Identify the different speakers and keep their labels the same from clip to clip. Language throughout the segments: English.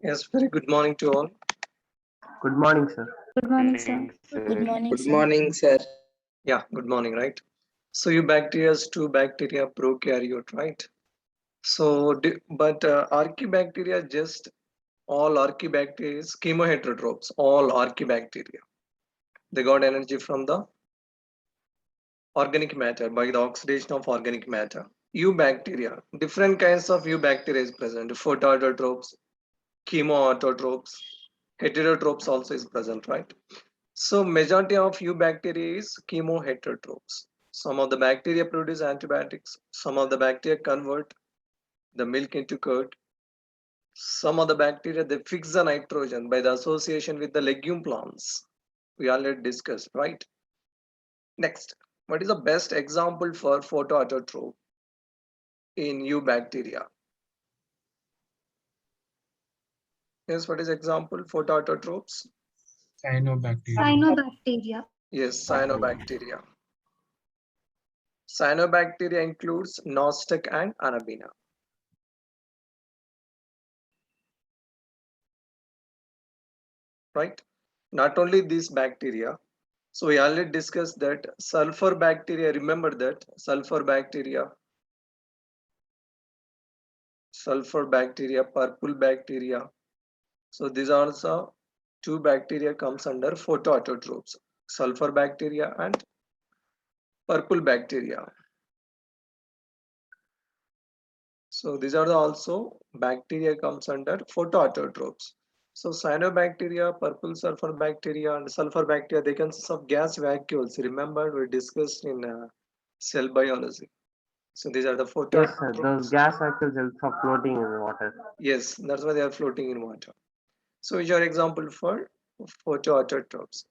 Speaker 1: Yes, very good morning to all.
Speaker 2: Good morning, sir.
Speaker 3: Good morning, sir.
Speaker 4: Good morning,
Speaker 5: Good
Speaker 4: sir.
Speaker 5: morning, sir.
Speaker 1: Yeah, good morning, right? So you bacteria two bacteria prokaryote, right? So, archaebacteria just all archaebacteria is chemoheterotrophs, all archaebacteria. They got energy from the organic matter by the oxidation of organic matter. Eubacteria, different kinds of eubacteria is present. Photoautotrophs, chemoautotrophs, heterotrophs also is present, right? So majority of eubacteria is chemoheterotrophs. Some of the bacteria produce antibiotics. Some of the bacteria convert the milk into curd. Some of the bacteria they fix the nitrogen by the association with the legume plants. We already discussed, right? Next, what is the best example for photoautotroph in eubacteria? Yes, what is example photoautotrophs?
Speaker 3: Cyanobacteria.
Speaker 4: Cyanobacteria.
Speaker 1: Yes, cyanobacteria. Cyanobacteria includes Nostoc and Anabina. Right? Not only these bacteria. So we already discussed that sulfur bacteria. Remember that sulfur bacteria, purple bacteria. So these are also two bacteria comes under photoautotrophs, sulfur bacteria and purple bacteria. So these are also bacteria comes under photoautotrophs. So cyanobacteria, purple sulfur bacteria, and sulfur bacteria, they consist of gas vacuoles. Remember, we discussed in cell biology. So these are the
Speaker 2: Yes, sir. Those
Speaker 1: photoautotrophs.
Speaker 2: gas vacuoles are floating in the water.
Speaker 1: Yes, that's why they are floating in water. So which are example for photoautotrophs.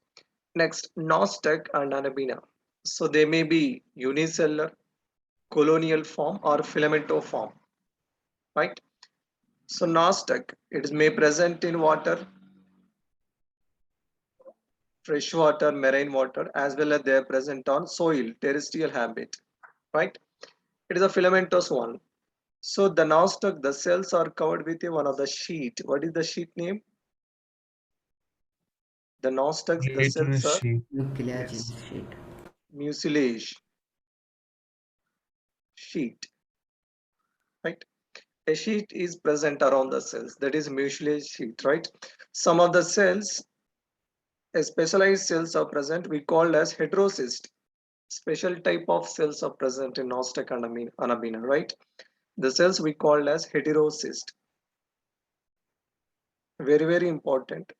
Speaker 1: Next, Nostoc and Anabina. So they may be unicellular, colonial form, or filamentous form, right? So Nostoc, it may present in water, fresh water, marine water, as well as they are present on soil, terrestrial habit, right? It is a filamentous one. So the Nostoc, the cells are covered with one of the sheet. What is the sheet name? The Nostocs, the cells
Speaker 3: Gelatinous
Speaker 1: are
Speaker 3: sheet.
Speaker 5: Nucleogen
Speaker 1: yes,
Speaker 5: sheet.
Speaker 1: mucilage sheet, right? A sheet is present around the cells, that is mucilage sheet, right? Some of the cells, specialized cells are present, we call as heterocyst. Special type of cells are present in Nostoc and Anabina, right? The cells we call as heterocyst. Very, very important.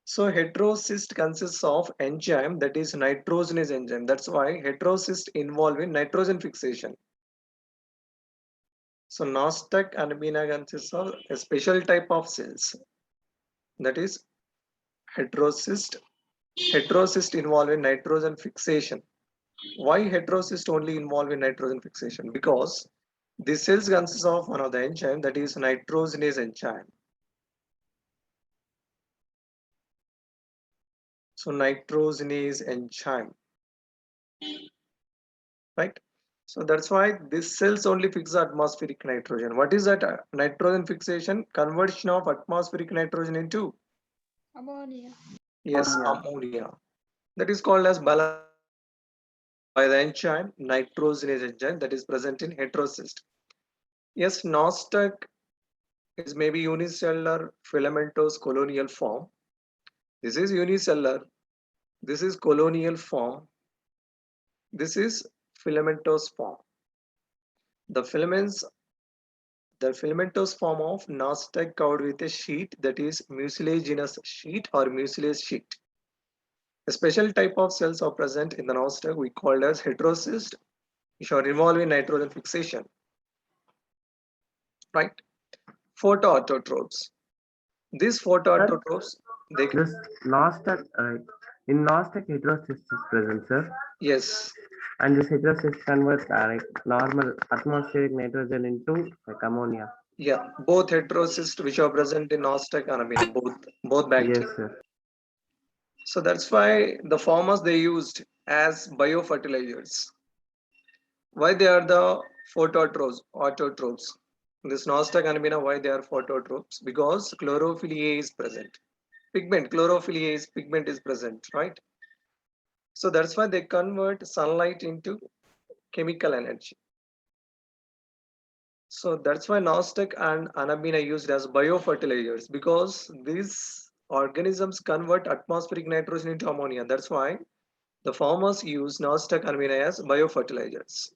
Speaker 1: So heterocyst consists of enzyme that is nitrogenase enzyme. That's why heterocyst involve in nitrogen fixation. So Nostoc and Anabina consists of a special type of cells that is heterocyst. Heterocyst involve in nitrogen fixation. Why heterocyst only involve in nitrogen fixation? Because the cells consists of one of the enzyme that is nitrogenase enzyme. So nitrogenase enzyme, right? So that's why these cells only fix the atmospheric nitrogen. What is that nitrogen fixation? Conversion of atmospheric nitrogen into
Speaker 4: Ammonia.
Speaker 1: yes,
Speaker 2: Ammonia.
Speaker 1: ammonia. That is called as by the enzyme nitrogenase enzyme that is present in heterocyst. Yes, Nostoc is maybe unicellular filamentous colonial form. This is unicellular. This is colonial form. This is filamentous form. The filaments, the filamentous form of Nostoc covered with a sheet that is mucilaginous sheet or mucilage sheet. A special type of cells are present in the Nostoc we called as heterocyst, which are involved in nitrogen fixation. Right? Photoautotrophs. These
Speaker 2: Sir,
Speaker 1: photoautotrophs, they
Speaker 2: this Nostoc, in Nostoc heterocyst is present, sir.
Speaker 1: yes,
Speaker 2: And this heterocyst converts normal atmospheric nitrogen into ammonia.
Speaker 1: yeah, both heterocysts which are present in Nostoc and amina, both
Speaker 2: Yes,
Speaker 1: bacteria.
Speaker 2: sir.
Speaker 1: So that's why the farmers they used as biofertilizers. Why they are the phototrophs, autotrophs? This Nostoc anemia, why they are phototropes? Because chlorophyll A is present. Pigment, chlorophyll A is pigment is present, right? So that's why they convert sunlight into chemical energy. So that's why Nostoc and Anabin are used as biofertilizers, because these organisms convert atmospheric nitrogen into ammonia. That's why the farmers use Nostoc and Anabin as biofertilizers.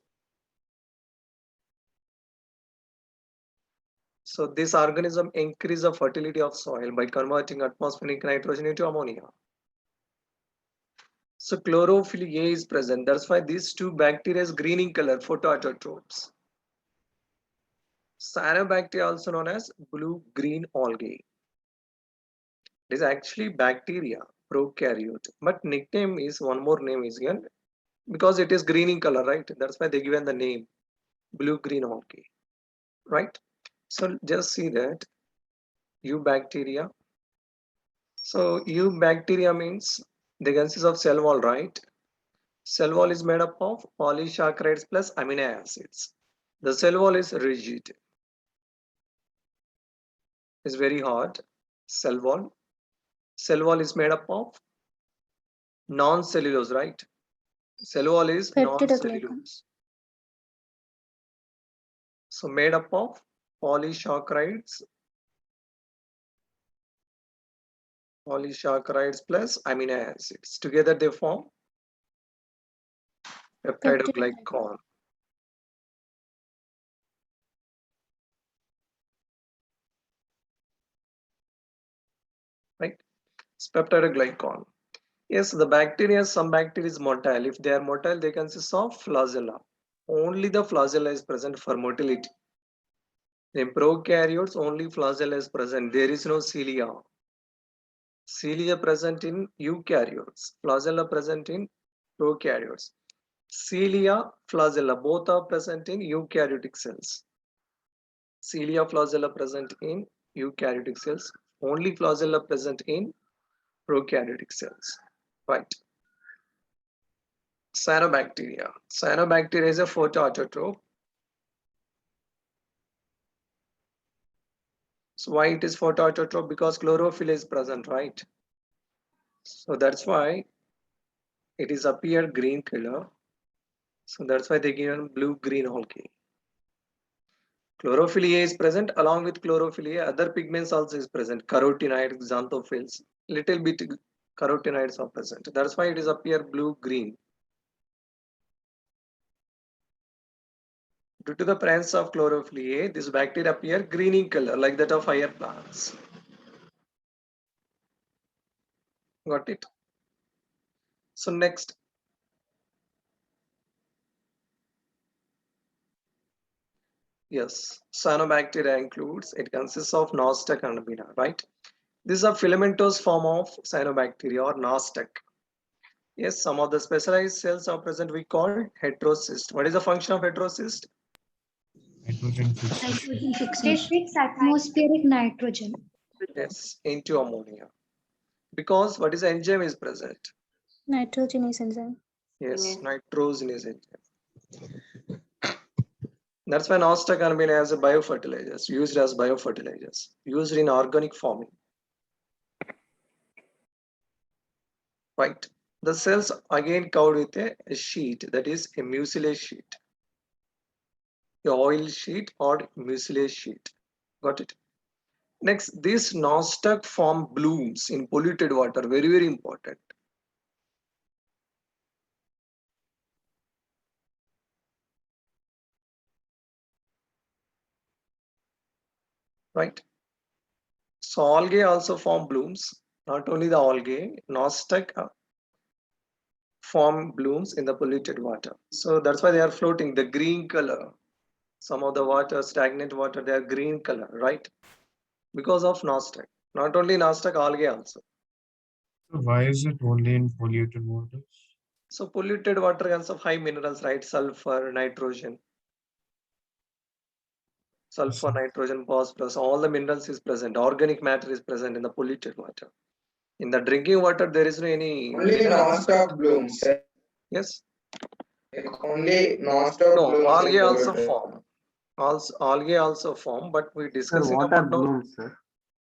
Speaker 1: So this organism increase the fertility of soil by converting atmospheric nitrogen into ammonia. So chlorophyll A is present. That's why these two bacteria is green in color, photoautotropes. Cyanobacteria, also known as blue-green algae. It is actually bacteria, prokaryote, but nickname is one more name is given because it is green in color, right? That's why they given the name blue-green algae, right? So just see that eubacteria. So eubacteria means they consist of cell wall, right? Cell wall is made up of polysaccharides plus amino acids. The cell wall is rigid. Is very hard. Cell wall. Cell wall is made up of non-cellulose, right? Cell wall is
Speaker 4: Peptidoglycan.
Speaker 1: non-cellulose. So made up of polysaccharides plus amino acids. Together they form peptidoglycan. Right? It's peptidoglycan. Yes, the bacteria, some bacteria is motile. If they are motile, they consist of flagella. Only the flagella is present for motility. In prokaryotes, only flagella is present. There is no cilia. Cilia present in eukaryotes. Flagella present in prokaryotes. Cilia, flagella, both are present in eukaryotic cells. Cilia, flagella present in eukaryotic cells. Only flagella present in prokaryotic cells. Right. Cyanobacteria. Cyanobacteria is a photoautotrope. So why it is photoautotrope? Because chlorophyll is present, right? So that's why it is appear green color. So that's why they given blue-green algae. Chlorophyll A is present. Along with chlorophyll A, other pigments also is present. Carotenoids, xanthophylls, little bit carotenoids are present. That's why it is appear blue-green. Due to the presence of chlorophyll A, this bacteria appear green in color like that of higher plants. Got it? So next. Yes, cyanobacteria includes, it consists of Nostoc and Anabina, right? This is a filamentous form of cyanobacteria or Nostoc. Yes, some of the specialized cells are present, we call heterocyst. What is the function of heterocyst?
Speaker 3: Nitrogen fixation.
Speaker 4: Nitrogen
Speaker 5: They
Speaker 4: fixation.
Speaker 5: fix
Speaker 4: Atmospheric nitrogen.
Speaker 1: Yes, into ammonia. Because what is the enzyme is present?
Speaker 4: Nitrogenase enzyme.
Speaker 1: Yes, nitrogenase enzyme. That's why Nostoc and Anabina as a biofertilizers, used as biofertilizers, used in organic farming. Right. The cells again covered with a sheet, that is a mucilage sheet, a oil sheet or mucilage sheet. Got it? Next, this Nostoc form blooms in polluted water. Very, very important. Right. So algae also form blooms. Not only the algae, Nostoc form blooms in the polluted water. So that's why they are floating. The green color. Some of the water, stagnant water, they are green color, right? Because of Nostoc. Not only Nostoc, algae also.
Speaker 3: So why is it only in polluted waters?
Speaker 1: So polluted water consists of high minerals, right? Sulfur, nitrogen. Sulfur, nitrogen, phosphorus, all the minerals is present. Organic matter is present in the polluted water. In the drinking water, there is no any.
Speaker 6: Only non-stop blooms.
Speaker 1: Yes.
Speaker 6: Only non-stop
Speaker 1: No,
Speaker 6: blooms in
Speaker 1: algae also
Speaker 6: polluted
Speaker 1: form. Also, algae also form, but we
Speaker 2: Sir,
Speaker 1: discussing
Speaker 2: what are
Speaker 1: about now.
Speaker 2: blooms, sir?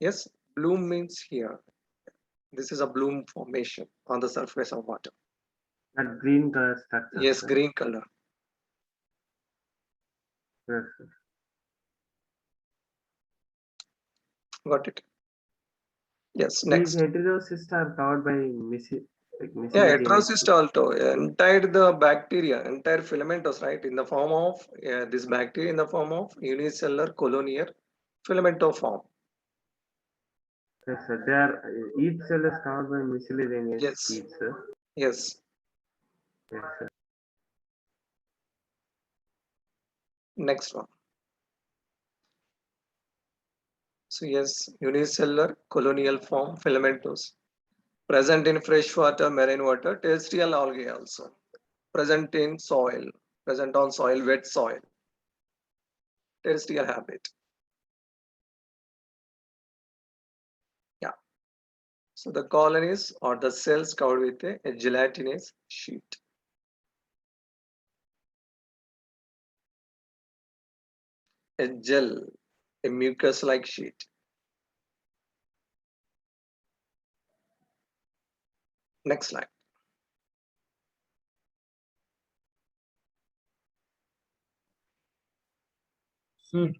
Speaker 1: Yes, bloom means here. This is a bloom formation on the surface of water.
Speaker 2: That green color structure,
Speaker 1: Yes,
Speaker 2: sir.
Speaker 1: green color.
Speaker 2: Yes, sir.
Speaker 1: Got it. Yes,
Speaker 2: These
Speaker 1: next.
Speaker 2: heterocysts are covered by
Speaker 1: Yeah,
Speaker 2: mucilaginous.
Speaker 1: heterocyst also entire the bacteria, entire filamentous, right? In the form of this bacteria in the form of unicellular colonial filamentoform.
Speaker 2: Yes, sir. They are each cell is covered by mucilaginous
Speaker 1: Yes.
Speaker 2: sheets, sir.
Speaker 1: Yes.
Speaker 2: Yes, sir.
Speaker 1: Next one. So yes, unicellular colonial form filamentous. Present in freshwater, marine water, terrestrial algae also. Present in soil, present on soil, wet soil. Terrestrial habit. Yeah. So the colonies or the cells covered with a gelatinous sheet. A gel, a mucus-like sheet. Next slide.
Speaker 3: Sir,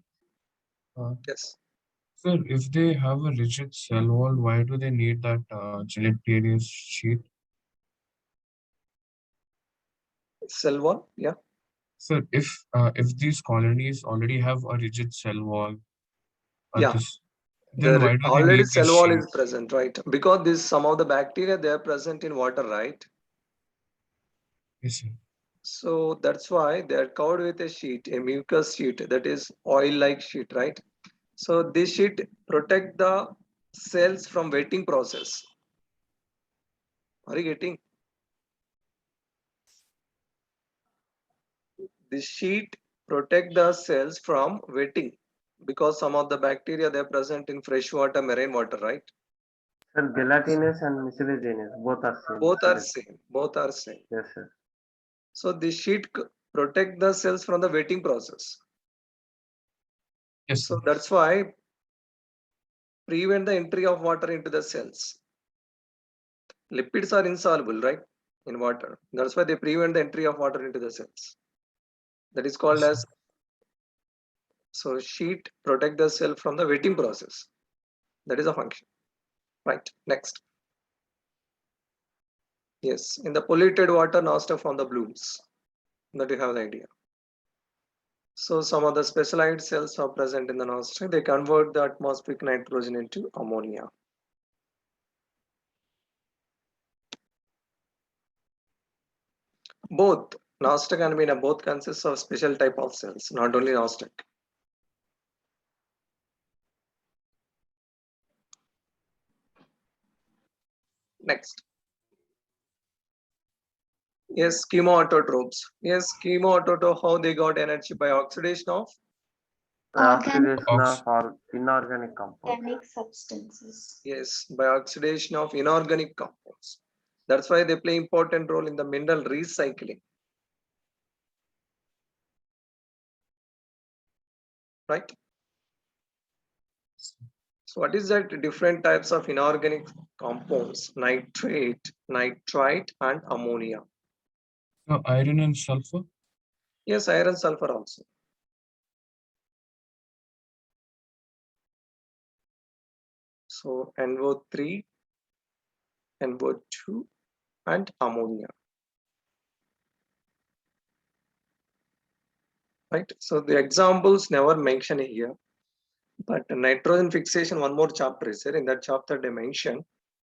Speaker 1: Yes.
Speaker 3: sir, if they have a rigid cell wall, why do they need that gelatinous sheet?
Speaker 1: Cell wall. Yeah.
Speaker 3: Sir, if these colonies already have a rigid cell wall,
Speaker 1: Yeah.
Speaker 3: this, then why do they
Speaker 1: Already
Speaker 3: need
Speaker 1: cell
Speaker 3: these
Speaker 1: wall is
Speaker 3: sheets?
Speaker 1: present, right? Because this some of the bacteria they are present in water, right?
Speaker 3: Yes, sir.
Speaker 1: So that's why they are covered with a sheet, a mucus sheet, that is oil-like sheet, right? So this sheet protect the cells from wetting process. Are you getting? This sheet protect the cells from wetting because some of the bacteria they are present in freshwater, marine water, right?
Speaker 2: Sir, gelatinous and mucilaginous both are same.
Speaker 1: Both are
Speaker 2: Correct.
Speaker 1: same. Both are same.
Speaker 2: Yes, sir.
Speaker 1: So this sheet protect the cells from the wetting process.
Speaker 3: Yes, sir.
Speaker 1: So that's why prevent the entry of water into the cells. Lipids are insoluble, right, in water. That's why they prevent the entry of water into the cells. That is called
Speaker 3: Yes,
Speaker 1: as, so sheet protect the cell from the wetting process. That is a function, right? Next. Yes, in the polluted water, noster from the blooms. That you have the idea. So some of the specialized cells are present in the nostril. They convert the atmospheric nitrogen into ammonia. Both nostoc and ammonia both consists of special type of cells, not only nostoc. Next. Yes, chemoautotrophs. Yes, chemoautotroph, how they got energy by oxidation of
Speaker 4: Organic
Speaker 2: Oxidation of all inorganic compounds.
Speaker 4: organic substances.
Speaker 1: yes, by oxidation of inorganic compounds. That's why they play important role in the mineral recycling. Right? So what is that different types of inorganic compounds? Nitrate, nitrite, and ammonia.
Speaker 3: so iron and sulfur.
Speaker 1: Yes, iron, sulfur also. So NO3, NO2, and ammonia. Right? So the examples never mentioned here, but nitrogen fixation, one more chapter is there. In that chapter they mention.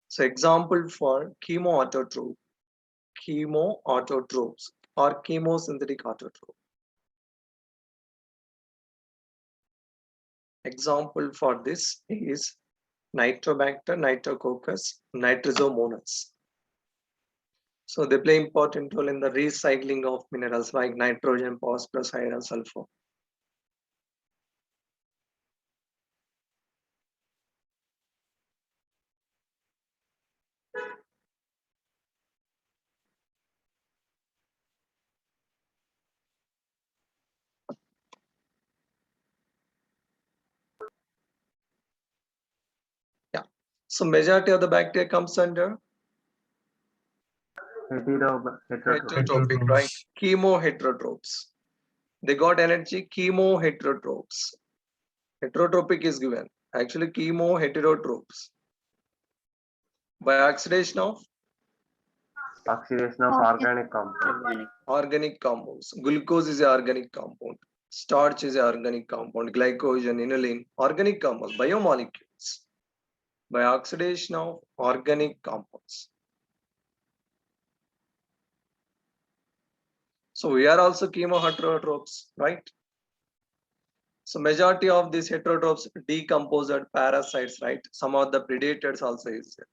Speaker 1: So example for chemoautotroph, chemoautotrophs or chemosynthetic autotroph. Example for this is Nitrobacter, Nitrococcus, Nitrosomonas. So they play important role in the recycling of minerals like nitrogen, phosphorus, iron, sulfur. So majority of the bacteria comes under
Speaker 2: Heterotroph.
Speaker 1: heterotrophic, right? Chemoheterotrophs. They got energy, chemoheterotrophs. Heterotrophic is given. Actually, chemoheterotrophs. By oxidation of
Speaker 2: Oxidation of organic compound.
Speaker 1: organic compounds. Glucose is an organic compound. Starch is an organic compound. Glycogen, inulin, organic compounds, biomolecules. By oxidation of organic compounds. So we are also chemoheterotrophs, right? So majority of these heterotrophs decomposed parasites, right? Some of the predators also is there.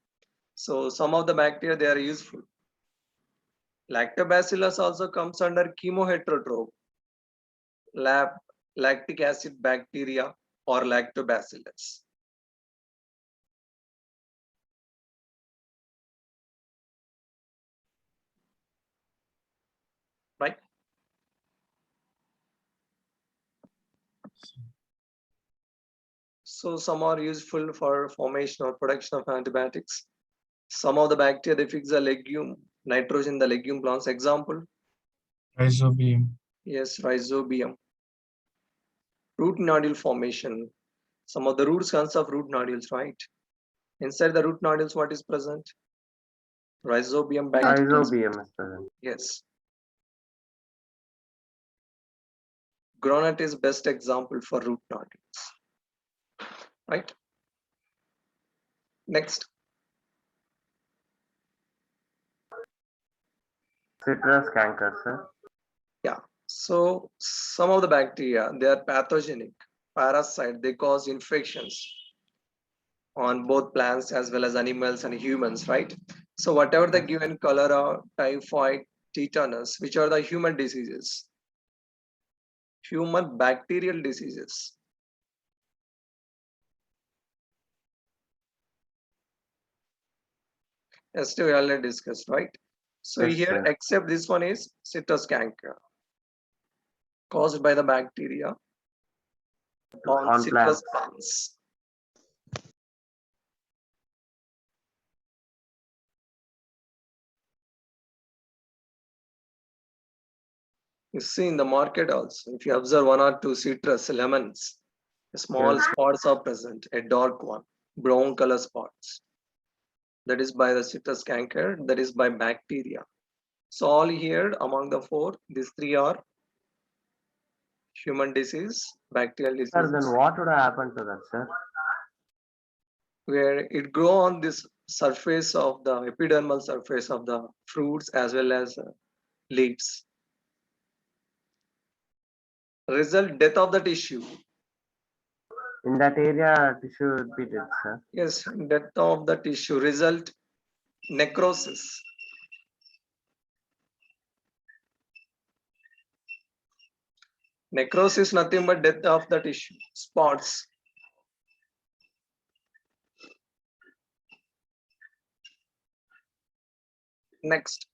Speaker 1: So some of the bacteria, they are useful. Lactobacillus also comes under chemoheterotroph. Lactic acid bacteria or lactobacillus. Right? So some are useful for formation or production of antibiotics. Some of the bacteria, they fix the legume, nitrogen in the legume plants. Example,
Speaker 3: Rhizobium.
Speaker 1: yes, rhizobium. Root nodule formation. Some of the roots consist of root nodules, right? Inside the root nodules, what is present? Rhizobium bacteria.
Speaker 2: Rhizobium is present.
Speaker 1: Yes. Groundnut is best example for root nodules, right? Next,
Speaker 2: Citrus canker, sir.
Speaker 1: so some of the bacteria, they are pathogenic, parasite, they cause infections on both plants as well as animals and humans, right? So whatever the given cholera, typhoid, tetanus, which are the human diseases, human bacterial diseases. As we already discussed, right? So
Speaker 2: Yes,
Speaker 1: here,
Speaker 2: sir.
Speaker 1: except this one is citrus canker, caused by the bacteria on citrus plants. You see in the market also, if you observe one or two citrus lemons, small
Speaker 2: Yes.
Speaker 1: spots are present, a dark one, brown color spots. That is by the citrus canker, that is by bacteria. So all here among the four, these three are human disease, bacterial
Speaker 2: Sir,
Speaker 1: disease,
Speaker 2: then what would have happened to that, sir?
Speaker 1: where it grow on this surface of the epidermal surface of the fruits as well as leaves. Result, death of the tissue.
Speaker 2: In that area, tissue would be dead, sir.
Speaker 1: Yes, death of the tissue. Result, necrosis. Necrosis nothing but death of the tissue, spots. Next.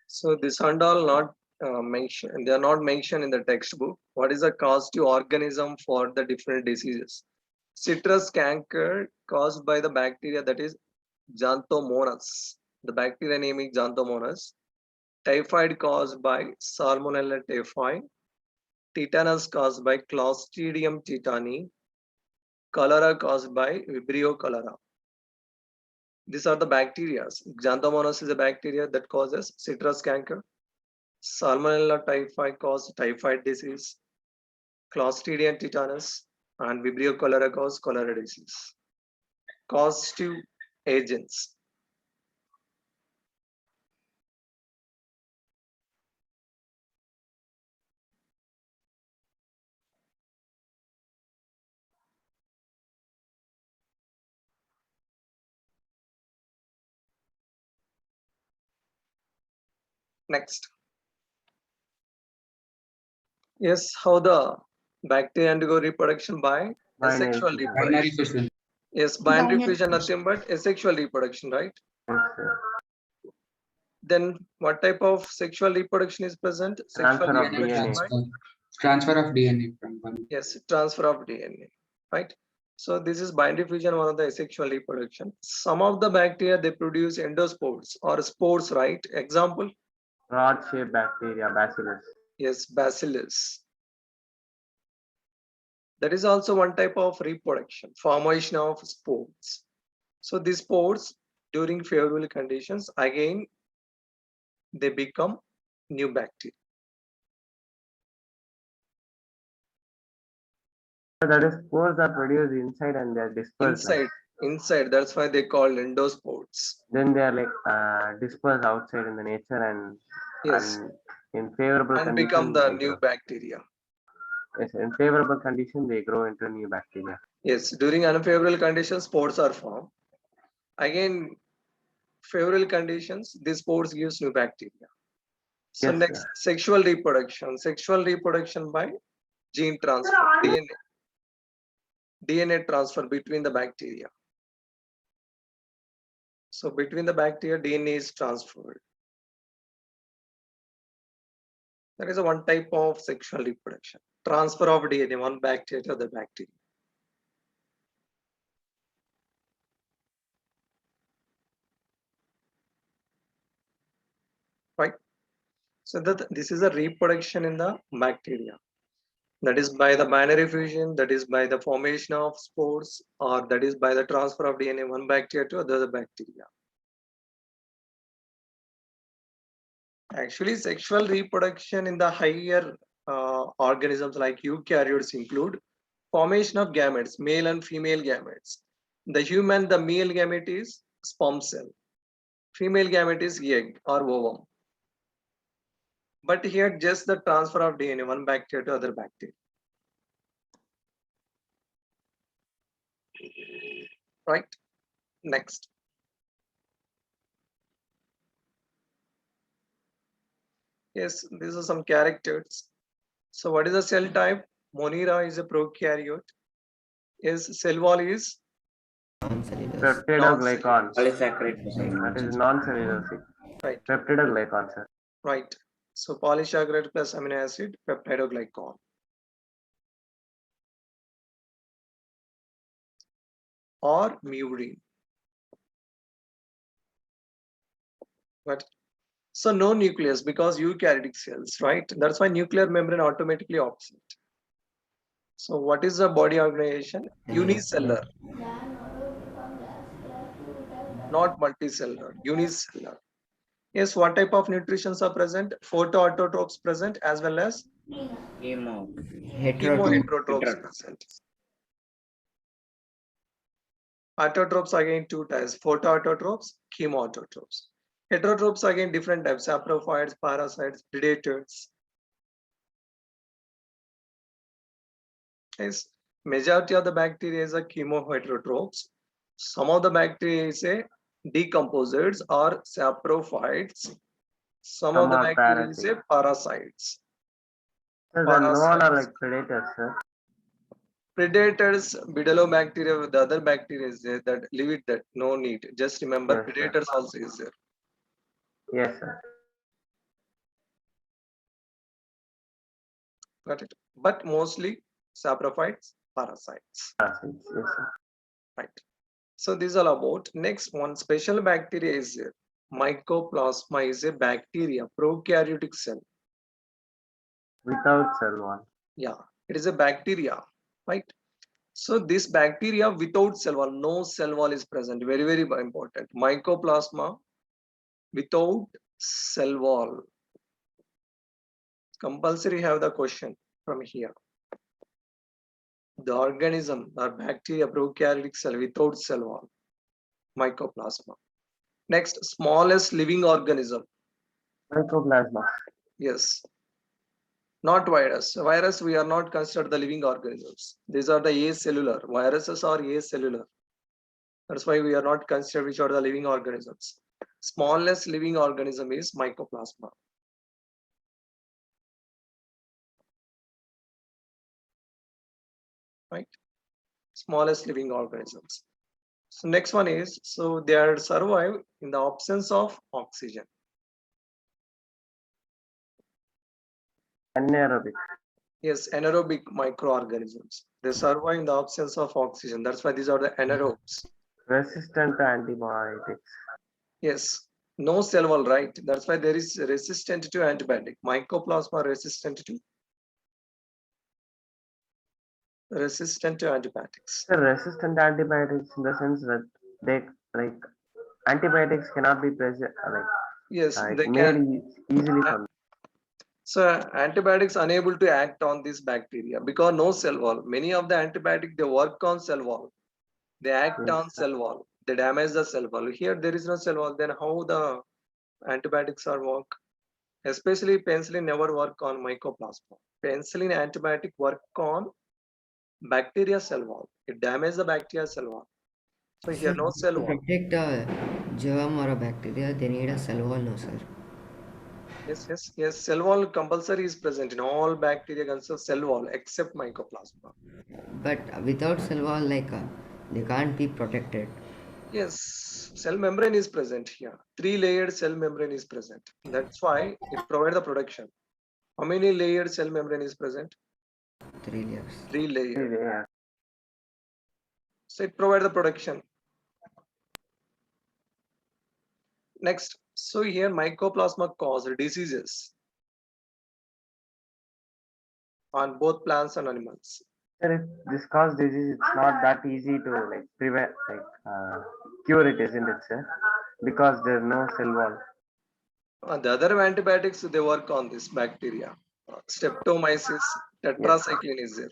Speaker 1: So this and all not mentioned, they are not mentioned in the textbook. What is the causative organism for the different diseases? Citrus canker caused by the bacteria, that is Xanthomonas. The bacteria name is Xanthomonas. Typhoid caused by Salmonella typhi. Tetanus caused by Clostridium tetani. Cholera caused by Vibrio cholera. These are the bacteria. Xanthomonas is a bacteria that causes citrus canker. Salmonella typhi cause typhoid disease. Clostridium tetanus and Vibrio cholera cause cholera disease. Causative agents. Next. Yes, how the bacteria undergo reproduction by
Speaker 2: Binary
Speaker 1: asexual
Speaker 2: fission.
Speaker 1: reproduction.
Speaker 6: Binary fission.
Speaker 1: Yes, binary
Speaker 4: Binary
Speaker 1: fission nothing but asexual reproduction, right?
Speaker 2: Yes, sir.
Speaker 1: Then what type of sexual reproduction is present? Sexual
Speaker 2: Transfer of
Speaker 1: reproduction
Speaker 2: DNA.
Speaker 1: by
Speaker 6: Transfer of DNA from one.
Speaker 1: yes, transfer of DNA, right? So this is bindiffusion, one of the asexual reproduction. Some of the bacteria, they produce endospores or spores, right? Example,
Speaker 2: Rod-shaped bacteria, bacillus.
Speaker 1: yes, bacillus. That is also one type of reproduction, formation of spores. So these spores, during favorable conditions, again, they become new bacteria.
Speaker 2: So that is spores are produced inside and they are dispersed. Like,
Speaker 1: Inside, that's why they call endospores.
Speaker 2: then they are like dispersed outside in the nature and
Speaker 1: Yes,
Speaker 2: and in favorable
Speaker 1: and
Speaker 2: condition
Speaker 1: become the
Speaker 2: they
Speaker 1: new
Speaker 2: grow.
Speaker 1: bacteria.
Speaker 2: Yes, in favorable condition they grow into new bacteria.
Speaker 1: Yes, during unfavorable conditions, spores are formed. Again, favorable conditions, these spores gives new bacteria. So
Speaker 2: Yes,
Speaker 1: next,
Speaker 2: sir.
Speaker 1: sexual reproduction. Sexual reproduction by gene transfer, DNA transfer between the bacteria. So between the bacteria, DNA is transferred. That is a one type of sexual reproduction. Transfer of DNA, one bacteria to other bacteria. Right. So that this is a reproduction in the bacteria. That is by the binary fusion, that is by the formation of spores, or that is by the transfer of DNA one bacteria to other bacteria. Actually, sexual reproduction in the higher organisms like eukaryotes include formation of gametes, male and female gametes. The human, the male gamete is sperm cell. Female gamete is egg or ovum. But here just the transfer of DNA, one bacteria to other bacteria. Right? Next. Yes, these are some characters. So what is the cell type? Monera is a prokaryote. Yes, cell wall is
Speaker 2: Peptidoglycans.
Speaker 6: Polysaccharide
Speaker 2: That is non-cellulosic.
Speaker 1: right.
Speaker 2: Peptidoglycans, sir.
Speaker 1: Right. So polysaccharide plus amino acid, peptidoglycan. Or murein. But so no nucleus because eukaryotic cells, right? That's why nuclear membrane automatically opposite. So what is the body organization? Unicellular, not multicellular, unicellular. Yes, what type of nutritions are present? Photoautotrophs present as well as chemoheterotrophs present. Autotrophs again two types, photoautotrophs, chemoautotrophs. Heterotrophs again different types, saprophytes, parasites, predators. Yes, majority of the bacteria is a chemoheterotrophs. Some of the bacteria is a decomposers or saprophytes. Some of the
Speaker 2: are
Speaker 1: bacteria is a
Speaker 2: parasites.
Speaker 1: parasites.
Speaker 2: Sir, the known are
Speaker 1: Parasites.
Speaker 2: like predators, sir.
Speaker 1: Predators, bacteria with the other bacteria is there, that leave it, that no need. Just remember
Speaker 2: Yes, sir.
Speaker 1: predators also is there.
Speaker 2: Yes, sir.
Speaker 1: Got it? But mostly saprophytes, parasites.
Speaker 2: Parasites. Yes, sir.
Speaker 1: Right. So these are about. Next one, special bacteria is there. Mycoplasma is a bacteria, prokaryotic cell.
Speaker 2: Without cell wall.
Speaker 1: Yeah, it is a bacteria, right? So this bacteria without cell wall, no cell wall is present. Very, very important. Mycoplasma without cell wall. Compulsory have the question from here. The organism or bacteria, prokaryotic cell without cell wall, mycoplasma. Next, smallest living organism.
Speaker 2: Mycoplasma.
Speaker 1: Yes, not virus. Virus, we are not considered the living organisms. These are the acellular. Viruses are acellular. That's why we are not considered which are the living organisms. Smallest living organism is mycoplasma. Right? Smallest living organisms. So next one is, so they are survive in the absence of oxygen.
Speaker 2: Anaerobic.
Speaker 1: Yes, anaerobic microorganisms. They survive in the absence of oxygen. That's why these are the anaerobes.
Speaker 2: Resistant to antibiotics.
Speaker 1: Yes, no cell wall, right? That's why there is resistant to antibiotic. Mycoplasma resistant to antibiotics.
Speaker 2: The resistant antibiotics in the sense that they like antibiotics cannot be present
Speaker 1: Yes,
Speaker 2: like
Speaker 1: they
Speaker 2: made
Speaker 1: can.
Speaker 2: easily from
Speaker 1: So antibiotics unable to act on this bacteria because no cell wall. Many of the antibiotic they work on cell wall. They act
Speaker 2: Yes,
Speaker 1: on cell wall. They damage the cell wall. Here there is no cell wall. Then how the antibiotics are work? Especially penicillin never work on mycoplasma. Penicillin antibiotic work on bacteria cell wall. It damages the bacteria cell wall. So here
Speaker 5: Sir,
Speaker 1: no cell
Speaker 5: to
Speaker 1: wall.
Speaker 5: detect a germ or a bacteria, they need a cell wall, no, sir.
Speaker 1: Yes. Cell wall compulsory is present in all bacteria consider cell wall except mycoplasma.
Speaker 5: But without cell wall, like they can't be protected.
Speaker 1: Yes, cell membrane is present here. 3-layered cell membrane is present. That's why it provides the protection. How many layered cell membrane is present?
Speaker 5: 3 layers.
Speaker 1: 3 layered.
Speaker 2: yeah.
Speaker 1: So it provides the protection. Next, so here mycoplasma cause diseases on both plants and animals.
Speaker 2: Sir, if this cause disease, it's not that easy to like prevent, cure it, isn't it, sir? Because there's no cell wall.
Speaker 1: The other antibiotics they work on this bacteria. Streptomyces, tetracycline is there.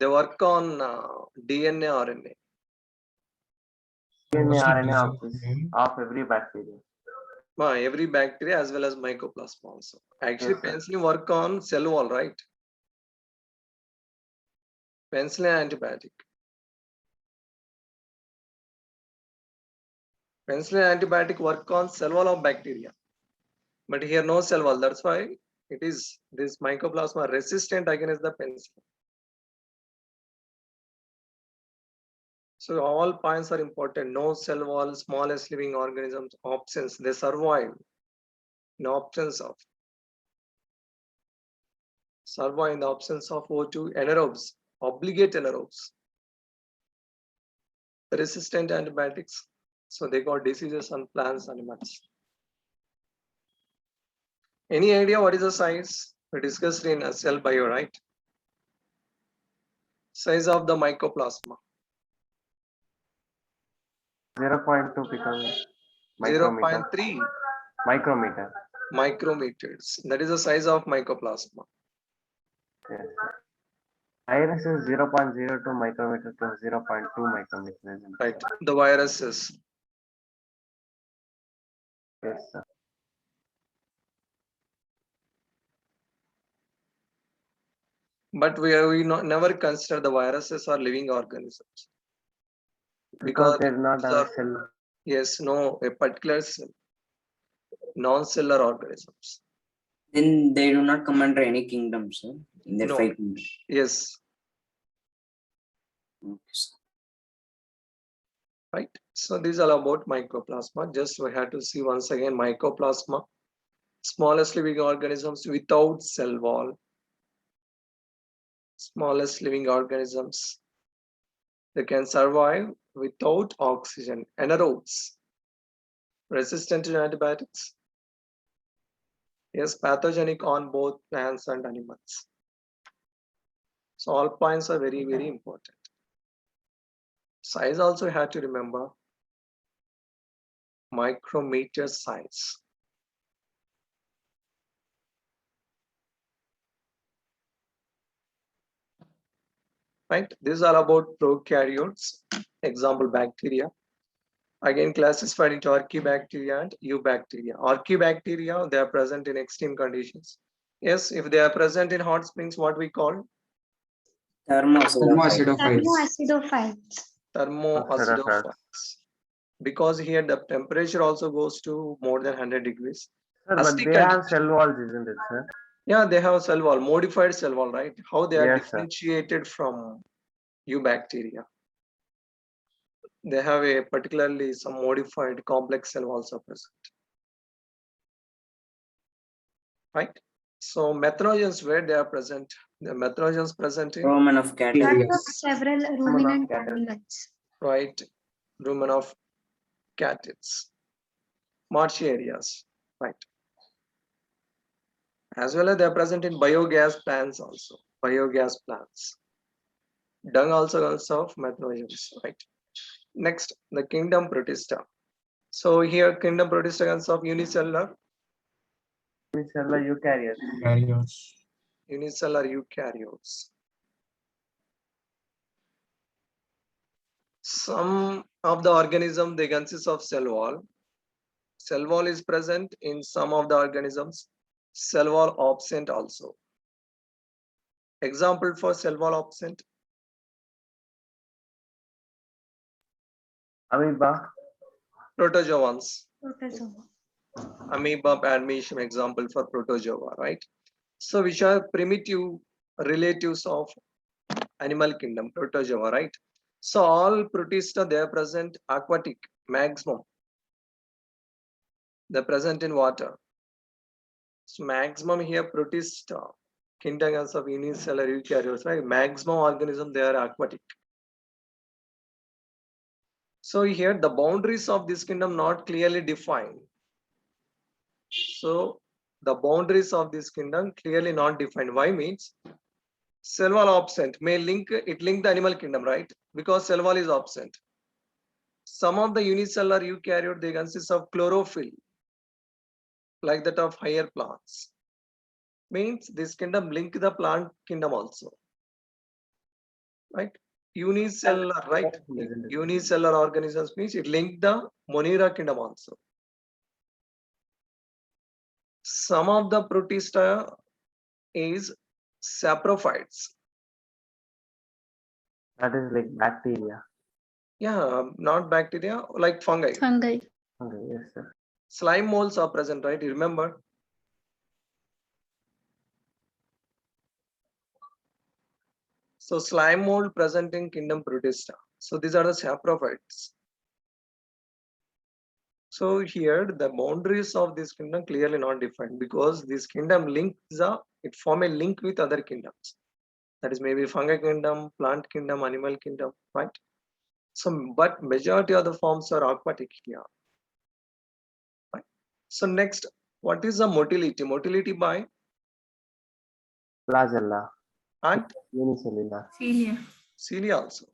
Speaker 1: They work on DNA, RNA.
Speaker 2: DNA,
Speaker 3: What's the
Speaker 2: RNA of,
Speaker 3: disease name?
Speaker 2: of every bacteria.
Speaker 1: Every bacteria as well as mycoplasma also. Actually,
Speaker 2: Yes, sir.
Speaker 1: penicillin work on cell wall, right? Penicillin antibiotic. Penicillin antibiotic work on cell wall of bacteria. But here no cell wall. That's why it is this mycoplasma resistant against the penicillin. So all points are important. No cell wall, smallest living organisms, options, they survive. No options of survive in the absence of O2 anaerobes, obligate anaerobes. Resistant antibiotics. So they got diseases on plants, animals. Any idea what is the size? We discussed in a cell bio, right? Size of the mycoplasma.
Speaker 2: 0.2 picometer. Micrometer.
Speaker 1: 0.3
Speaker 2: Micrometer.
Speaker 1: micrometers. That is the size of mycoplasma.
Speaker 2: Yes, sir. Virus is 0.02 micrometer to 0.2 micrometer, isn't it?
Speaker 1: Right. The viruses.
Speaker 2: Yes, sir.
Speaker 1: But never consider the viruses or living organisms.
Speaker 2: Because they do not
Speaker 1: these
Speaker 2: have
Speaker 1: are-
Speaker 2: a cell.
Speaker 1: Yes, no, a particular cell. Non-cellular organisms.
Speaker 7: Then they do not come under any kingdom, sir, in the
Speaker 1: No.
Speaker 7: 5 kingdom.
Speaker 1: Yes,
Speaker 7: Okay, sir.
Speaker 1: right. So these are about mycoplasma. Just we have to see once again mycoplasma, smallest living organisms without cell wall. Smallest living organisms. They can survive without oxygen. Anaerobes. Resistant to antibiotics. Yes, pathogenic on both plants and animals. So all points are very, very important. Size also have to remember. Micrometer size. Right? These are about prokaryotes. Example, bacteria. Again, classified into archaebacteria and eubacteria. Archaebacteria, they are present in extreme conditions. Yes, if they are present in hot springs, what we call
Speaker 6: Thermoacidophiles.
Speaker 4: Thermoacidophiles.
Speaker 1: thermoacidophiles. Because here the temperature also goes to more than 100 degrees.
Speaker 2: Sir, but
Speaker 1: Acidic
Speaker 2: they have
Speaker 1: condition.
Speaker 2: cell walls, isn't it, sir?
Speaker 1: Yeah, they have cell wall, modified cell wall, right? How they are
Speaker 2: Yes, sir.
Speaker 1: differentiated from eubacteria. They have a particularly some modified complex cell walls are present. Right? So methanogens where they are present, The methanogens present in
Speaker 7: Roman of cat.
Speaker 4: That was several ruminant
Speaker 2: cattle.
Speaker 4: animals.
Speaker 1: right rumen of catids, marshy areas, right? As well as they are present in biogas plants also. Biogas plants. Dung also consists of methanogens, right? Next, the kingdom Protista. So here kingdom Protista consists of unicellular
Speaker 2: Unicellular eukaryotes.
Speaker 3: Carriers.
Speaker 1: eukaryotes. Some of the organisms they consist of cell wall. Cell wall is present in some of the organisms. Cell wall absent also. Example for cell wall absent:
Speaker 2: Amoeba.
Speaker 1: protozoans.
Speaker 4: Protozoa.
Speaker 1: Amoeba, paramecium, example for protozoa, right? So which are primitive relatives of animal kingdom, protozoa, right? So all protista they are present aquatic maximum. They're present in water. So maximum here protista kingdom of unicellular eukaryotes, right? Maximum organism they are aquatic. So here the boundaries of this kingdom not clearly defined. So the boundaries of this kingdom clearly not defined. Why means cell wall absent may link the animal kingdom, right? Because cell wall is absent. Some of the unicellular eukaryote they consist of chlorophyll, like that of higher plants. Means this kingdom link the plant kingdom also, right? Unicellular, right?
Speaker 2: Isn't it?
Speaker 1: Unicellular organisms means it link the Monera kingdom also. Some of the protista is saprophytes.
Speaker 2: That is like bacteria.
Speaker 1: Yeah, not bacteria, like fungi.
Speaker 4: Fungi.
Speaker 2: Okay, yes, sir.
Speaker 1: Slime molds are present, right? You remember? So slime mold present in kingdom Protista. So these are the saprophytes. So here the boundaries of this kingdom clearly not defined because this kingdom it form a link with other kingdoms. That is maybe fungi kingdom, plant kingdom, animal kingdom, right? So but majority of the forms are aquatic here. Right? So next, what is the motility? Motility by
Speaker 2: Flagella.
Speaker 1: and
Speaker 2: Unicellular.
Speaker 4: Celia.
Speaker 1: cilia also.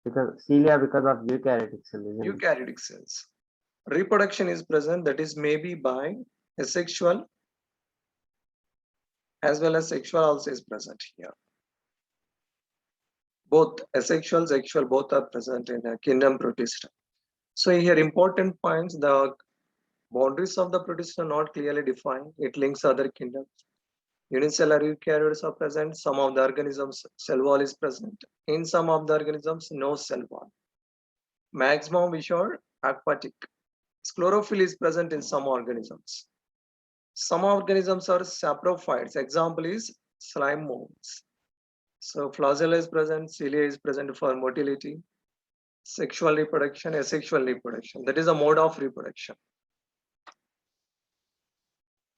Speaker 2: Because of eukaryotic cell, isn't it?
Speaker 1: Eukaryotic cells. Reproduction is present, that is maybe by asexual as well as sexual also is present here. Both asexual, sexual, both are present in the kingdom Protista. So here important points, the boundaries of the Protista are not clearly defined. It links other kingdoms. Unicellular eukaryotes are present. Some of the organisms cell wall is present. In some of the organisms, no cell wall. Maximum which are aquatic. Chlorophyll is present in some organisms. Some organisms are saprophytes. Example is slime molds. So flagella is present, cilia is present for motility, sexual reproduction, asexual reproduction. That is a mode of reproduction.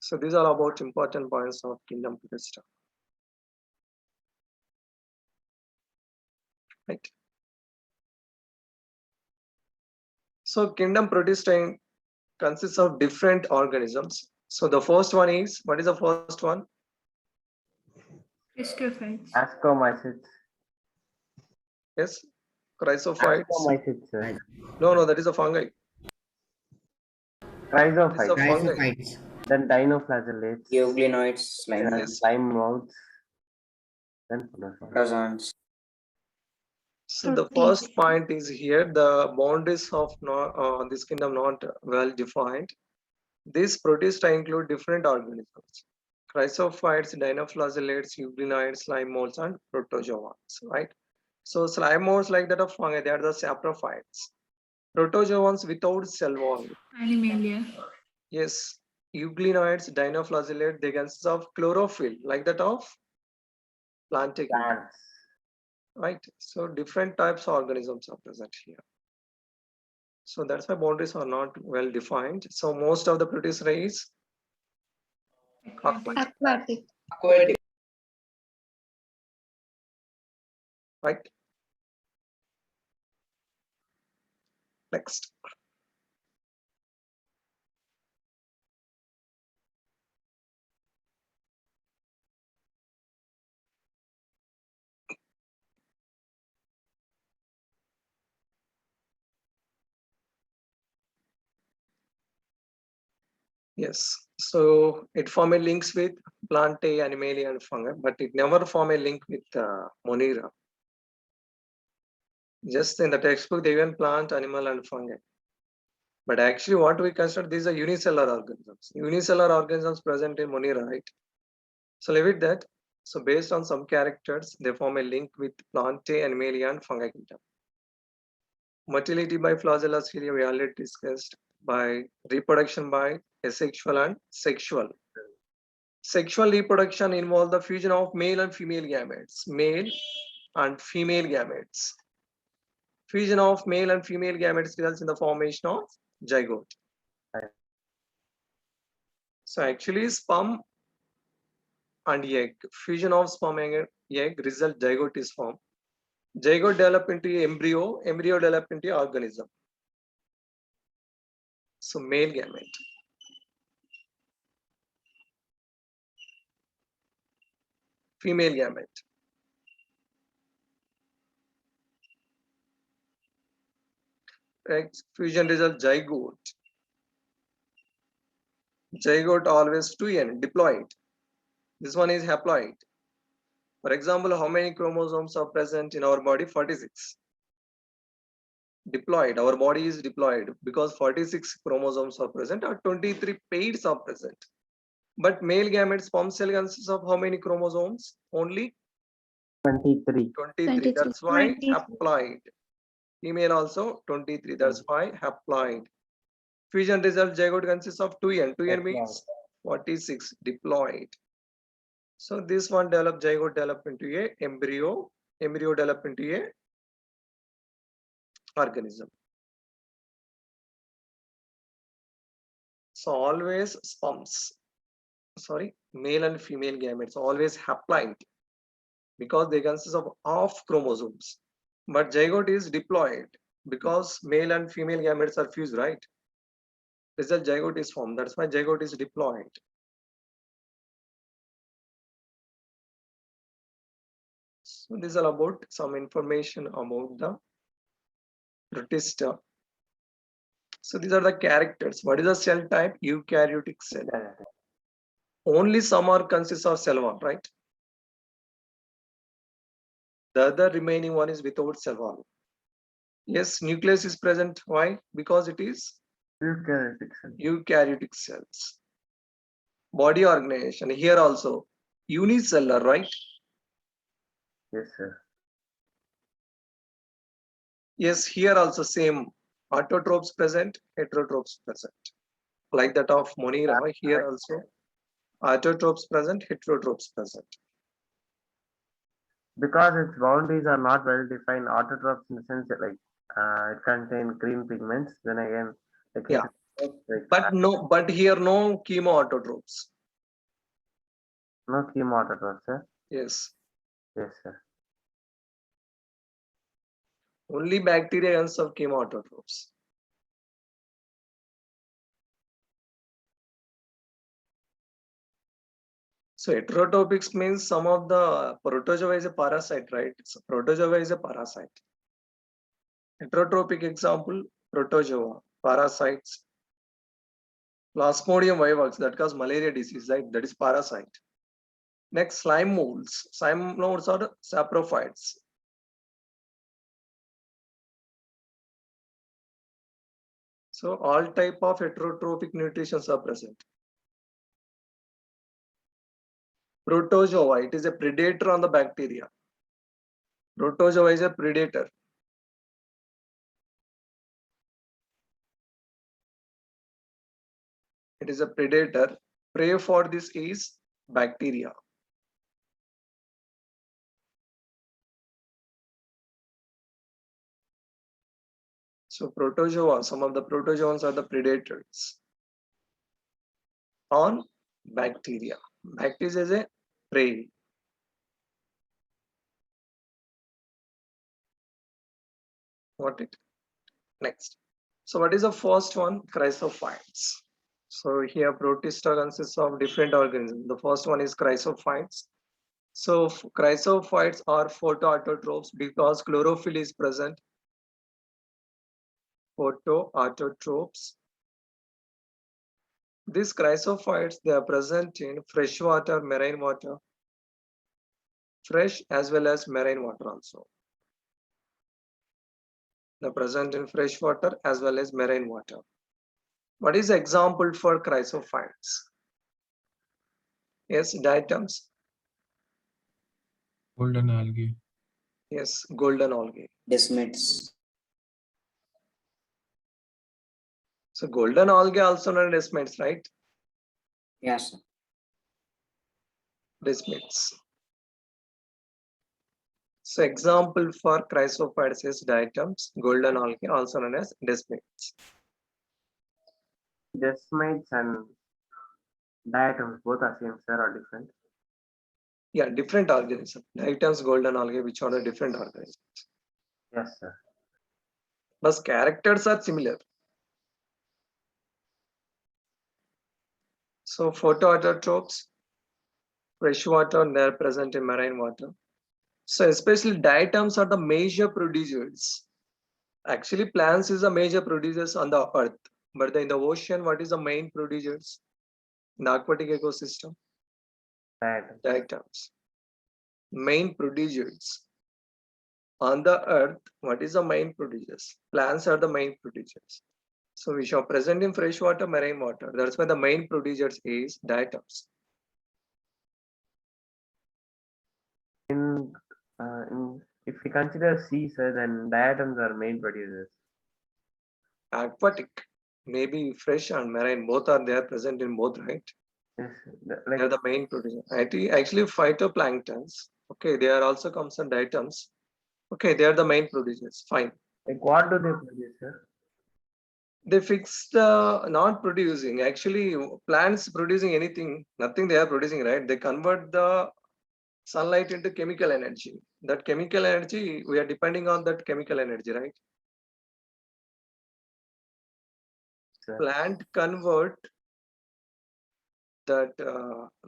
Speaker 1: So these are about important points of kingdom Protista. Right. So kingdom Protista consists of different organisms. So the first one is, what is the first one?
Speaker 4: Cryptophytes.
Speaker 2: Ascomycetes.
Speaker 1: Yes, chrysophytes.
Speaker 2: Ascomycetes, sir.
Speaker 1: No, that is a fungi.
Speaker 2: Chrysophytes.
Speaker 1: It's a fungi.
Speaker 5: Chrysophytes.
Speaker 2: Then dinoflagellates.
Speaker 7: Euglenoids, slime
Speaker 2: Then
Speaker 1: Yes.
Speaker 2: slime molds. Then
Speaker 7: protozoans.
Speaker 1: So the first point is here, the boundaries of this kingdom not well defined. These protista include different organisms: chrysophytes, dinoflagellates, euglenoids, slime molds, and protozoans. Right. So slime molds like that of fungi, they are the saprophytes. Protozoans without cell wall.
Speaker 4: Animalia.
Speaker 1: Yes. Euglenoids, dinoflagellate, they consist of chlorophyll like that of plant kingdom.
Speaker 2: plants.
Speaker 1: Right. So different types of organisms are present here. So that's why boundaries are not well defined. So most of the Protista is
Speaker 4: Aquatic.
Speaker 6: Aquatic.
Speaker 1: right? Next. Yes, so it form a links with Plantae, Animalia, and fungi, but it never form a link with Monera. Just in the textbook, they even plant, animal, and fungi. But actually, what we consider these are unicellular organisms. Unicellular organisms present in Monera, right? So leave it that. So based on some characters, they form a link with Plantae, Animalia, and fungi kingdom. Motility by flagella cilia we already discussed. By reproduction by asexual and sexual. Sexual reproduction involves the fusion of male and female gametes. Male and female gametes. Fusion of male and female gametes results in the formation of zygote. So actually sperm and egg. Fusion of sperm and egg result zygote is formed. Zygote develop into embryo. Embryo develop into organism. So male gamete. Female gamete. Right? Fusion result zygote. Zygote always 2n diploid. This one is haploid. For example, how many chromosomes are present in our body? 46. Diploid. Our body is diploid because 46 chromosomes are present or 23 pairs are present. But male gametes sperm cell consists of how many chromosomes? Only
Speaker 2: 23.
Speaker 1: 23. That's why
Speaker 4: 23.
Speaker 1: haploid. Female also 23. That's why haploid. Fusion result zygote consists of 2n. 2n means 46. Diploid. So this one develop zygote develop into a embryo. Embryo develop into a organism. So always sperms, sorry, male and female gametes always haploid because they consist of half chromosomes. But zygote is diploid because male and female gametes are fused, right? Result zygote is formed. That's why zygote is diploid. So this is all about some information about the protista. So these are the characters. What is the cell type? Eukaryotic cell. Only some are consists of cell wall, right? The other remaining one is without cell wall. Yes, nucleus is present. Why? Because it is
Speaker 2: Eukaryotic cell.
Speaker 1: eukaryotic cells. Body organization here also unicellular, right?
Speaker 2: Yes, sir.
Speaker 1: Yes, here also same autotropes present, heterotropes present. Like that of Monera, here also autotropes present, heterotropes present.
Speaker 2: Because its boundaries are not well defined, autotrophs in the sense that it contain green pigments. Then again, like
Speaker 1: Yeah.
Speaker 2: heterotrophs,
Speaker 1: But here no chemoautotropes.
Speaker 2: no chemoautotrophs, sir.
Speaker 1: Yes,
Speaker 2: Yes, sir.
Speaker 1: only bacteria consists of chemoautotropes. So heterotropics means some of the protozoa is a parasite, right? So protozoa is a parasite. Heterotropic example, protozoa, parasites. Plasmodium vivax that cause malaria disease, right? That is parasite. Next, slime molds. Slime molds are saprophytes. So all type of heterotrophic nutritions are present. Protozoa, it is a predator on the bacteria. Protozoa is a predator. It is a predator. Prey for this is bacteria. So protozoa, some of the protozoans are the predators on bacteria. Bacteria is a prey. Got it? Next. So what is the first one? Chrysophytes. So here Protista consists of different organisms. The first one is chrysophytes. So chrysophytes are photoautotrophs because chlorophyll is present. Photoautotrophs. These chrysophytes, they are present in freshwater, marine water, fresh as well as marine water also. They're present in fresh water as well as marine water. What is the example for chrysophytes? Yes, diatoms.
Speaker 3: Golden algae.
Speaker 1: Yes, golden algae.
Speaker 7: Desmids.
Speaker 1: So golden algae also known as desmids, right?
Speaker 7: Yes, sir.
Speaker 1: Desmids. So example for chrysophytes is diatoms, golden algae also known as desmids.
Speaker 2: Desmides and diatoms both are same, sir, or different?
Speaker 1: Yeah, different organisms. Diatoms, golden algae, which are the different organisms.
Speaker 2: Yes, sir.
Speaker 1: But characters are similar. So photoautotrophs, freshwater, they are present in marine water. So especially diatoms are the major producers. Actually, plants is the major producers on the earth, but in the ocean, what is the main producers in the aquatic ecosystem?
Speaker 2: Diatoms.
Speaker 1: Diatoms. Main producers on the earth. What is the main producers? Plants are the main producers. So which are present in freshwater, marine water. That's why the main producers is diatoms.
Speaker 2: If we consider sea, sir, then diatoms are main producers.
Speaker 1: Aquatic, maybe fresh and marine, both are there present in both, right?
Speaker 2: Yes,
Speaker 1: They are the main producer. Actually, phytoplanktons. Okay, they are also comes in diatoms. Okay, they are the main producers. Fine.
Speaker 2: like what do they produce, sir?
Speaker 1: They fix the not producing. Actually, plants producing anything, nothing they are producing, right? They convert the sunlight into chemical energy. That chemical energy, we are depending on that chemical energy, right?
Speaker 2: Sir.
Speaker 1: Plant convert that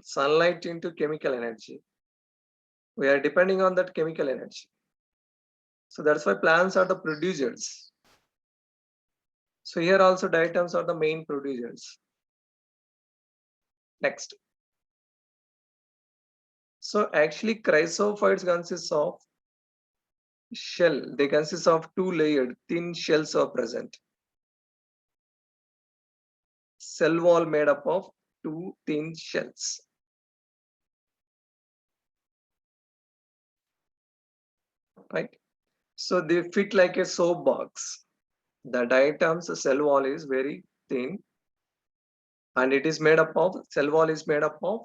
Speaker 1: sunlight into chemical energy. We are depending on that chemical energy. So that's why plants are the producers. So here also diatoms are the main producers. Next. So actually chrysophytes consists of shell. They consist of two layered thin shells are present. Cell wall made up of two thin shells. Right? So they fit like a soap box. The diatom's cell wall is very thin and it is made up of, cell wall is made up of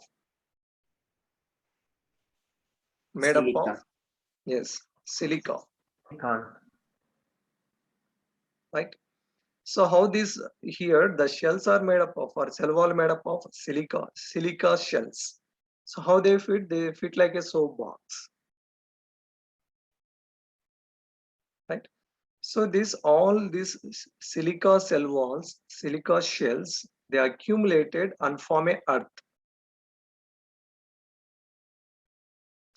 Speaker 7: Silica.
Speaker 1: yes, silica,
Speaker 2: Silicon.
Speaker 1: right? So how these here the shells are made up of, or cell wall made up of silica shells. So how they fit? They fit like a soap box, right? So all these silica cell walls, silica shells, they accumulated and form a earth.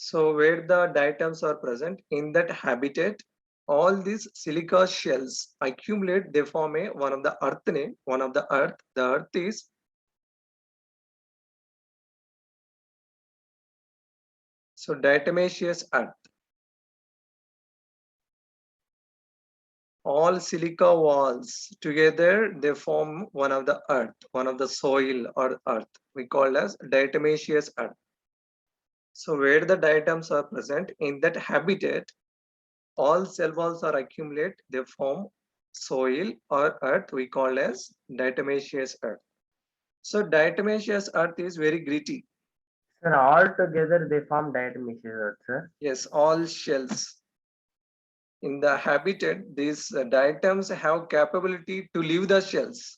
Speaker 1: So where the diatoms are present in that habitat, all these silica shells accumulate, they form one of the earth name, one of the earth. The earth is so diatomaceous earth. All silica walls together, they form one of the earth, one of the soil or earth. We call as diatomaceous earth. So where the diatoms are present in that habitat, all cell walls are accumulate, they form soil or earth, we call as diatomaceous earth. So diatomaceous earth is very gritty.
Speaker 2: Sir, all together they form diatomaceous earth, sir.
Speaker 1: Yes, all shells. In the habitat, these diatoms have capability to leave the shells.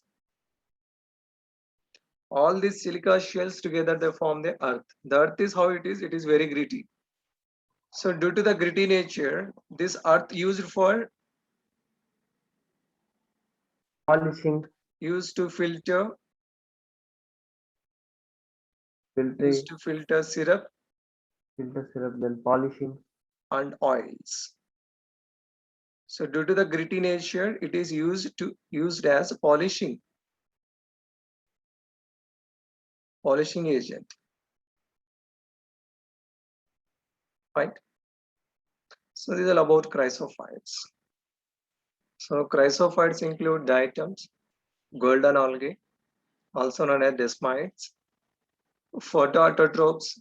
Speaker 1: All these silica shells together, they form the earth. The earth is how it is very gritty. So due to the gritty nature, this earth used
Speaker 2: Polishing,
Speaker 1: used to filter
Speaker 2: filter,
Speaker 1: syrup
Speaker 2: filter syrup, then polishing.
Speaker 1: and oils. So due to the gritty nature, it is used as polishing agent. Right? So this is all about chrysophytes. So chrysophytes include diatoms, golden algae, also known as desmites, photoautotrophs.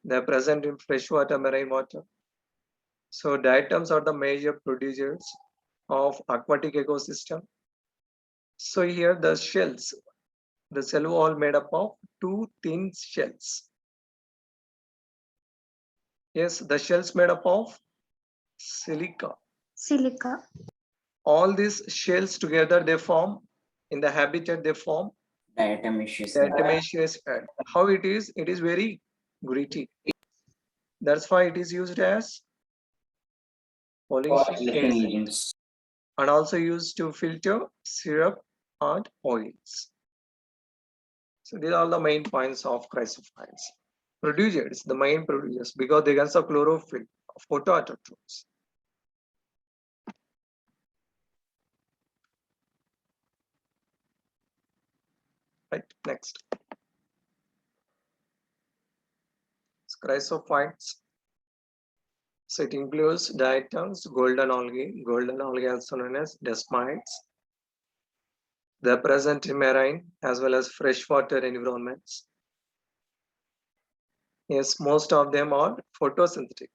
Speaker 1: They are present in freshwater, marine water. So diatoms are the major producers of aquatic ecosystem. So here the shells, the cell wall made up of two thin shells. Yes, the shells made up of silica.
Speaker 4: Silica.
Speaker 1: All these shells together, they form, in the habitat, they form
Speaker 7: Diatomaceous.
Speaker 1: diatomaceous earth. How it is? It is very gritty. That's why it is used as polishing
Speaker 7: Polishing
Speaker 1: agent
Speaker 7: agents.
Speaker 1: and also used to filter syrup and oils. So these are the main points of chrysophytes. Producers, the main producers, because they consume chlorophyll, photoautotrophs. Right, next. Chrysophytes. So it includes diatoms, golden algae also known as desmites. They are present in marine as well as freshwater environments. Yes, most of them are photosynthetic.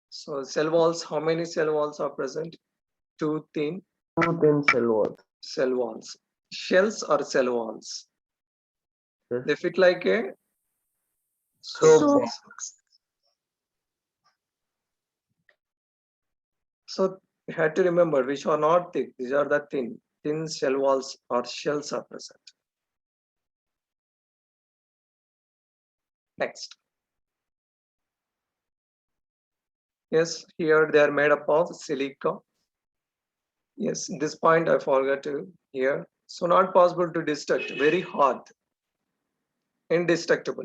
Speaker 1: So cell walls, how many cell walls are present? Two thin
Speaker 2: Two thin cell walls.
Speaker 1: cell walls. Shells or cell walls.
Speaker 2: Yes.
Speaker 1: They fit like a
Speaker 2: Soap
Speaker 4: Soap.
Speaker 2: box.
Speaker 1: So you had to remember which are not thick. These are the thin cell walls or shells are present. Next. Yes, here they are made up of silica. Yes, this point I forgot to here. So not possible to destruct, very hard, indestructible.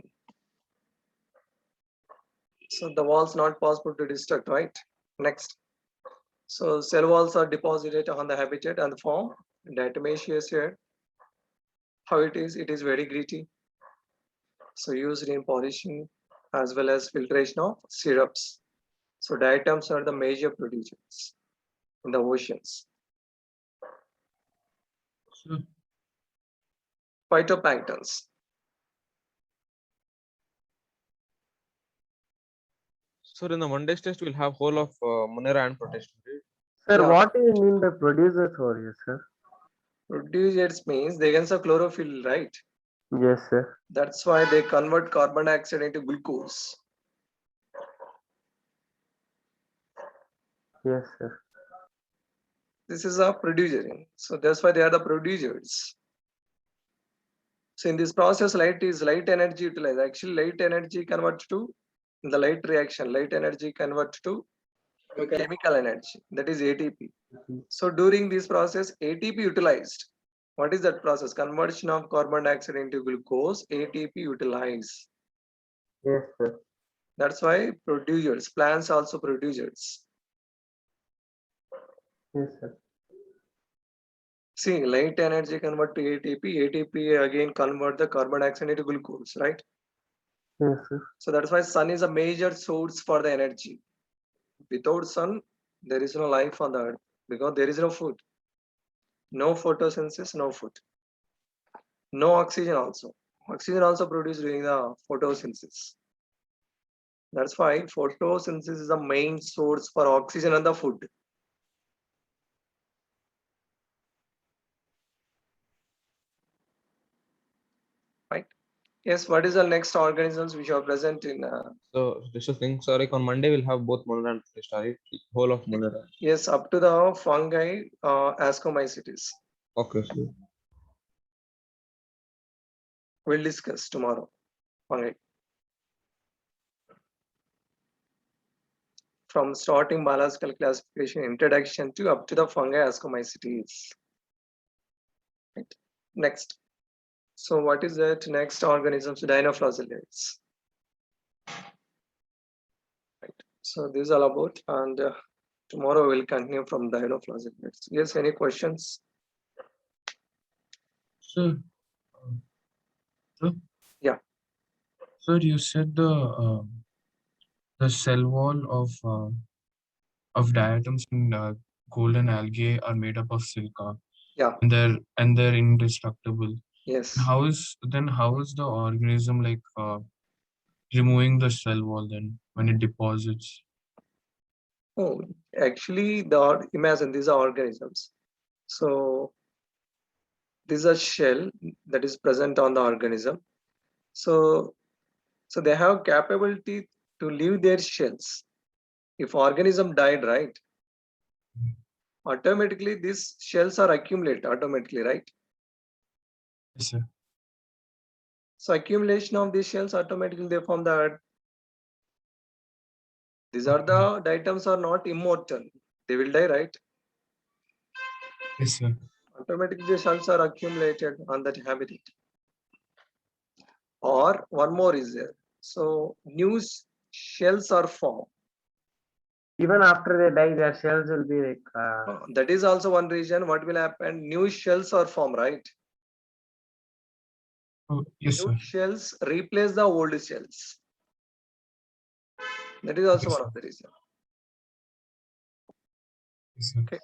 Speaker 1: So the walls not possible to destruct, right? Next. So cell walls are deposited on the habitat and form diatomaceous here. How it is very gritty. So used in polishing as well as filtration of syrups. So diatoms are the major producers in the oceans.
Speaker 3: So,
Speaker 1: Phytoplanktons.
Speaker 8: So in the Mondays test, we'll have whole of Monera and protection, right?
Speaker 2: Sir,
Speaker 1: Yeah.
Speaker 2: what do you mean by producers over here, sir?
Speaker 1: Producers means they can have chlorophyll, right?
Speaker 2: Yes, sir.
Speaker 1: That's why they convert carbon dioxide into glucose.
Speaker 2: Yes, sir.
Speaker 1: This is a producer. So that's why they are the producers. So in this process, light energy utilized. Actually, light energy converts to in the light reaction. Light energy converts to chemical energy. That is ATP. So during this process, ATP utilized. What is that process? Conversion of carbon dioxide into glucose. ATP utilized.
Speaker 2: Yes, sir.
Speaker 1: That's why producers. Plants also producers.
Speaker 2: Yes, sir.
Speaker 1: See, light energy convert to ATP. ATP again convert the carbon dioxide into glucose, right?
Speaker 2: Yes, sir.
Speaker 1: So that's why sun is a major source for the energy. Without sun, there is no life on the earth because there is no food. No photosynthesis, no food. No oxygen also. Oxygen also produced during the photosynthesis. That's why photosynthesis is the main source for oxygen and the food. Right? Yes, what is the next organisms which are present in
Speaker 8: So just to think, so like on Monday we'll have both Monera and protesta, right? Whole of Monera.
Speaker 1: yes, up to the fungi, Ascomycetes.
Speaker 8: Okay, so
Speaker 1: We'll discuss tomorrow. Fungi. From starting biological classification, introduction to up to the fungi Ascomycetes. Right. Next. So what is that? Next organisms, dinoflagellates. Right. So this is all about, and tomorrow we'll continue from dinoflagellates. Yes, any questions?
Speaker 3: Sir, sir?
Speaker 1: Yeah.
Speaker 3: Sir, you said the cell wall of diatoms in golden algae are made up of silica.
Speaker 1: Yeah.
Speaker 3: And they're indestructible.
Speaker 1: Yes.
Speaker 3: How is the organism like removing the cell wall then when it deposits?
Speaker 1: Oh, actually, imagine these are organisms. So this is a shell that is present on the organism. So they have capability to leave their shells. If organism died, right? Automatically these shells are accumulated automatically, right?
Speaker 3: Yes, sir.
Speaker 1: So accumulation of these shells automatically they form the. These are the diatoms are not immortal. They will die, right?
Speaker 3: Yes, sir.
Speaker 1: Automatically the shells are accumulated on that habitat. Or one more is there. So new shells are formed.
Speaker 2: Even after they die, their shells will be like.
Speaker 1: That is also one reason. What will happen? New shells are formed, right?
Speaker 3: Oh, yes, sir.
Speaker 1: New shells replace the old shells. That is also
Speaker 3: Yes,
Speaker 1: one
Speaker 3: sir.
Speaker 1: of the reasons.
Speaker 3: Yes, sir.
Speaker 1: Okay.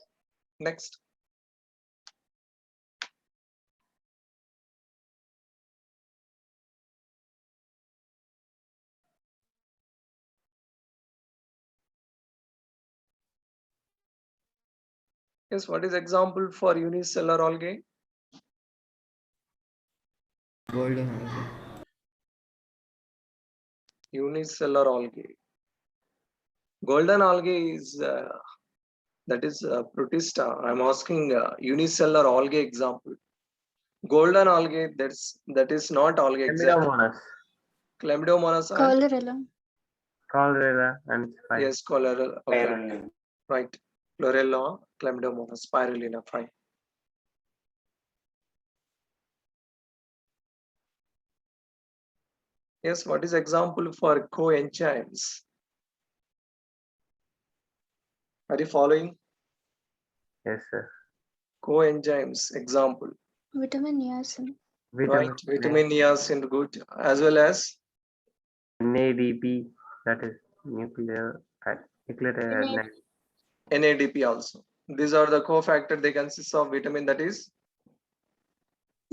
Speaker 1: Next. Yes, what is example for unicellular algae?
Speaker 5: Golden algae.
Speaker 1: Unicellular algae. Golden algae is that is protista. I'm asking unicellular algae example. Golden algae that is not algae exactly.
Speaker 2: Chlamydomonas,
Speaker 1: Chlamydomonas and
Speaker 4: Cholera.
Speaker 2: cholera, and spice.
Speaker 1: yes, cholera. Okay,
Speaker 7: Spirulina.
Speaker 1: right. Chlorella, Chlamydomonas, spirulina. Fine. Yes, what is example for coenzymes? Are you following?
Speaker 2: Yes, sir.
Speaker 1: Coenzymes example.
Speaker 4: Vitamin niacin.
Speaker 1: Right. Vitamin niacin good as well as
Speaker 2: NADP, that is nuclear acid.
Speaker 1: NADP also. These are the cofactors. They consist of vitamin that is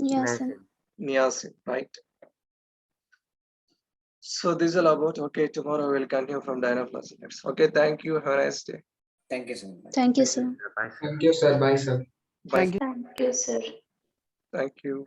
Speaker 4: Niacin.
Speaker 1: niacin, right? So this is all about. Okay, tomorrow we'll continue from dinoflagellates. Okay, thank you. Have a nice day.
Speaker 7: Thank you, sir.
Speaker 4: Thank you, sir.
Speaker 2: Bye, sir.
Speaker 6: Thank you, sir. Bye, sir.
Speaker 1: Bye.
Speaker 4: Thank you, sir.
Speaker 1: Thank you.